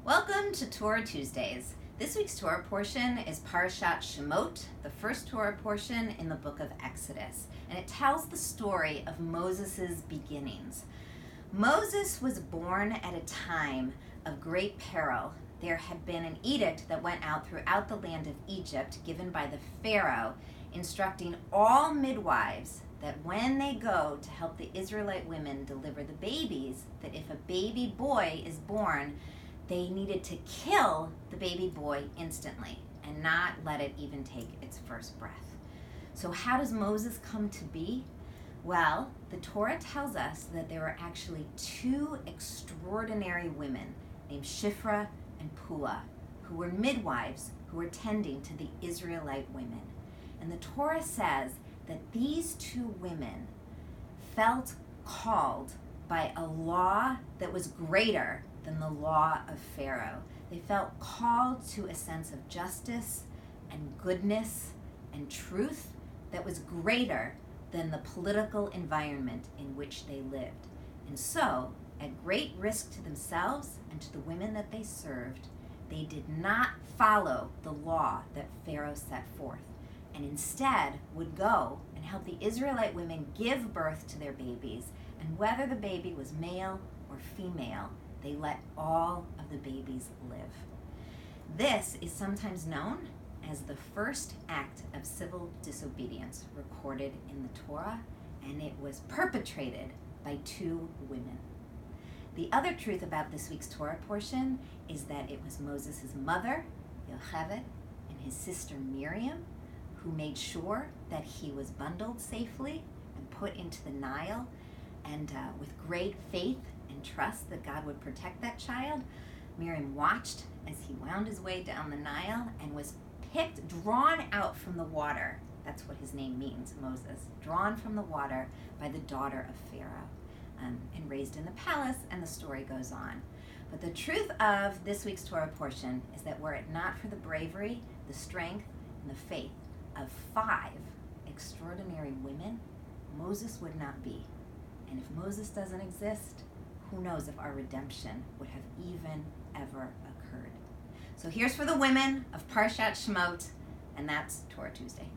Welcome to Torah Tuesdays. This week's Torah portion is Parshat Shemot, the first Torah portion in the book of Exodus, and it tells the story of Moses' beginnings. Moses was born at a time of great peril. There had been an edict that went out throughout the land of Egypt, given by the Pharaoh, instructing all midwives that when they go to help the Israelite women deliver the babies, that if a baby boy is born, they needed to kill the baby boy instantly and not let it even take its first breath. So how does Moses come to be? Well, the Torah tells us that there were actually two extraordinary women named Shifra and Puah, who were midwives who were tending to the Israelite women. And the Torah says that these two women felt called by a law that was greater than the law of Pharaoh. They felt called to a sense of justice and goodness and truth that was greater than the political environment in which they lived. And so, at great risk to themselves and to the women that they served, they did not follow the law that Pharaoh set forth, and instead would go and help the Israelite women give birth to their babies, and whether the baby was male or female, they let all of the babies live. This is sometimes known as the first act of civil disobedience recorded in the Torah, and it was perpetrated by two women. The other truth about this week's Torah portion is that it was Moses' mother, Yocheved, and his sister Miriam, who made sure that he was bundled safely and put into the Nile, and with great faith and trust that God would protect that child, Miriam watched as he wound his way down the Nile and was drawn out from the water. That's what his name means, Moses. Drawn from the water by the daughter of Pharaoh, and raised in the palace, and the story goes on. But the truth of this week's Torah portion is that were it not for the bravery, the strength, and the faith of 5 extraordinary women, Moses would not be. And if Moses doesn't exist, who knows if our redemption would have even ever occurred. So here's for the women of Parshat Shemot, and that's Torah Tuesday.